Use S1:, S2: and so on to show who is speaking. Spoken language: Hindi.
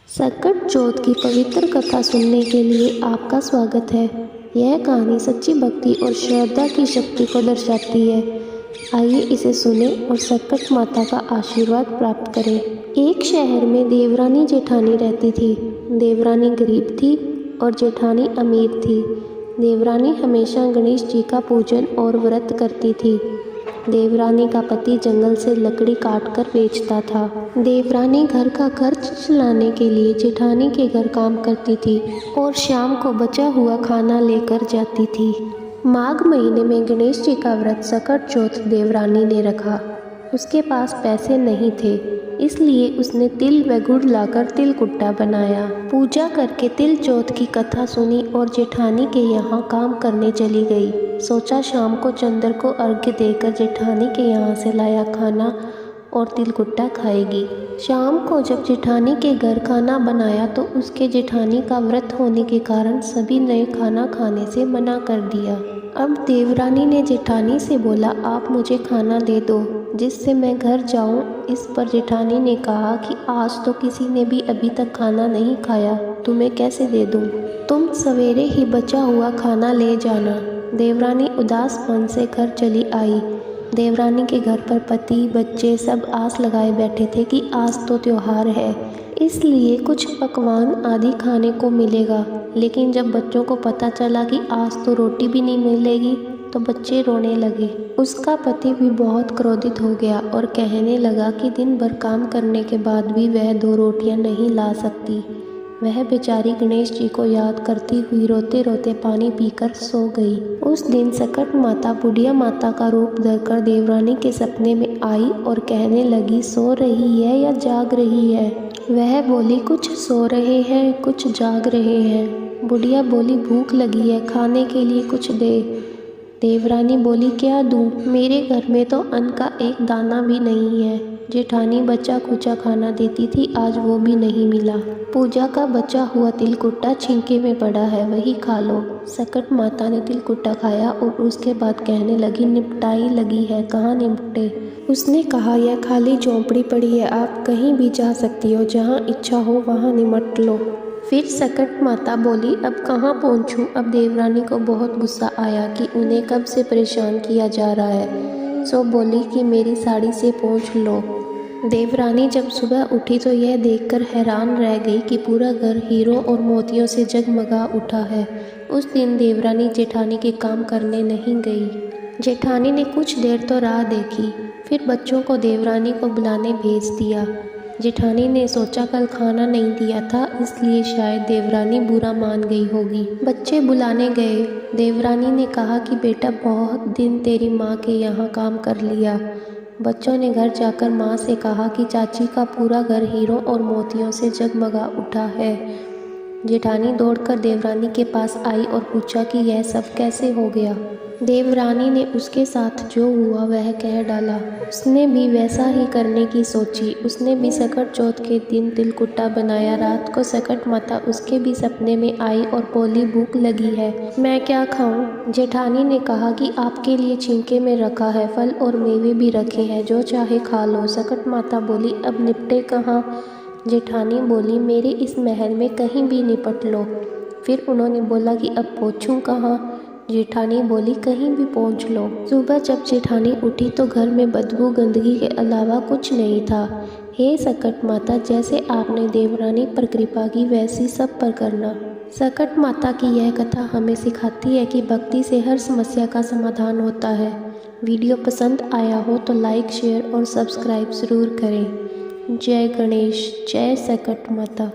S1: सकट चौथ की पवित्र कथा सुनने के लिए आपका स्वागत है। यह कहानी सच्ची भक्ति और श्रद्धा की शक्ति को दर्शाती है। आइए इसे सुने और सकट माता का आशीर्वाद प्राप्त करें। एक शहर में देवरानी जेठानी रहती थी। देवरानी गरीब थी और जेठानी अमीर थी। देवरानी हमेशा गणेश जी का पूजन और व्रत करती थी। देवरानी का पति जंगल से लकड़ी काटकर बेचता था। देवरानी घर का खर्च चलाने के लिए जेठानी के घर काम करती थी और शाम को बचा हुआ खाना लेकर जाती थी। माघ महीने में गणेश जी का व्रत सकट चौथ देवरानी ने रखा। उसके पास पैसे नहीं थे, इसलिए उसने तिल व गुड़ लाकर तिलकुट्टा बनाया। पूजा करके तिल चौथ की कथा सुनी और जेठानी के यहाँ काम करने चली गई। सोचा शाम को चंद्र को अर्घ्य देकर जेठानी के यहाँ से लाया खाना और तिलकुट्टा खाएगी। शाम को जब जेठानी के घर खाना बनाया तो उसके जेठानी का व्रत होने के कारण सभी ने खाना खाने से मना कर दिया। अब देवरानी ने जेठानी से बोला, आप मुझे खाना दे दो जिससे मैं घर जाऊं। इस पर जेठानी ने कहा कि आज तो किसी ने भी अभी तक खाना नहीं खाया, तुम्हें कैसे दे दूं? तुम सवेरे ही बचा हुआ खाना ले जाना। देवरानी उदास मन से घर चली आई। देवरानी के घर पर पति बच्चे सब आस लगाए बैठे थे कि आज तो त्योहार है, इसलिए कुछ पकवान आदि खाने को मिलेगा। लेकिन जब बच्चों को पता चला कि आज तो रोटी भी नहीं मिलेगी तो बच्चे रोने लगे। उसका पति भी बहुत क्रोधित हो गया और कहने लगा कि दिन भर काम करने के बाद भी वह 2 रोटियां नहीं ला सकती। वह बेचारी गणेश जी को याद करती हुई रोते रोते पानी पीकर सो गई। उस दिन सकट माता बुढ़िया माता का रूप धरकर देवरानी के सपने में आई और कहने लगी, सो रही है या जाग रही है? वह बोली, कुछ सो रहे हैं, कुछ जाग रहे हैं। बुढ़िया बोली, भूख लगी है, खाने के लिए कुछ दे। देवरानी बोली, क्या दूँ? मेरे घर में तो अन्न का एक दाना भी नहीं है। जेठानी बचा खुचा खाना देती थी, आज वो भी नहीं मिला। पूजा का बचा हुआ तिलकुट्टा छिंके में पड़ा है, वही खा लो। सकट माता ने तिलकुट्टा खाया और उसके बाद कहने लगी, निपटाई लगी है, कहाँ निपटे? उसने कहा, यह खाली झोंपड़ी पड़ी है, आप कहीं भी जा सकती हो, जहाँ इच्छा हो वहाँ निमट लो। फिर सकट माता बोली, अब कहाँ पहुँचूँ? अब देवरानी को बहुत गुस्सा आया कि उन्हें कब से परेशान किया जा रहा है, सो बोली कि मेरी साड़ी से पोंछ लो। देवरानी जब सुबह उठी तो यह देखकर हैरान रह गई कि पूरा घर हीरों और मोतियों से जगमगा उठा है। उस दिन देवरानी जेठानी के काम करने नहीं गई। जेठानी ने कुछ देर तो राह देखी, फिर बच्चों को देवरानी को बुलाने भेज दिया। जेठानी ने सोचा कल खाना नहीं दिया था, इसलिए शायद देवरानी बुरा मान गई होगी। बच्चे बुलाने गए। देवरानी ने कहा कि बेटा, बहुत दिन तेरी माँ के यहाँ काम कर लिया। बच्चों ने घर जाकर माँ से कहा कि चाची का पूरा घर हीरों और मोतियों से जगमगा उठा है। जेठानी दौड़कर देवरानी के पास आई और पूछा कि यह सब कैसे हो गया। देवरानी ने उसके साथ जो हुआ वह कह डाला। उसने भी वैसा ही करने की सोची। उसने भी सकट चौथ के दिन तिलकुट्टा बनाया। रात को सकट माता उसके भी सपने में आई और बोली, भूख लगी है, मैं क्या खाऊं? जेठानी ने कहा कि आपके लिए छिंके में रखा है, फल और मेवे भी रखे हैं, जो चाहे खा लो। सकट माता बोली, अब निपटे कहाँ? जेठानी बोली, मेरे इस महल में कहीं भी निपट लो। फिर उन्होंने बोला कि अब पहुँचूं कहाँ? जेठानी बोली, कहीं भी पहुँच लो। सुबह जब जेठानी उठी तो घर में बदबू गंदगी के अलावा कुछ नहीं था। हे सकट माता, जैसे आपने देवरानी पर कृपा की वैसी सब पर करना। सकट माता की यह कथा हमें सिखाती है कि भक्ति से हर समस्या का समाधान होता है। वीडियो पसंद आया हो तो लाइक, शेयर और सब्सक्राइब ज़रूर करें। जय गणेश, जय सकट माता।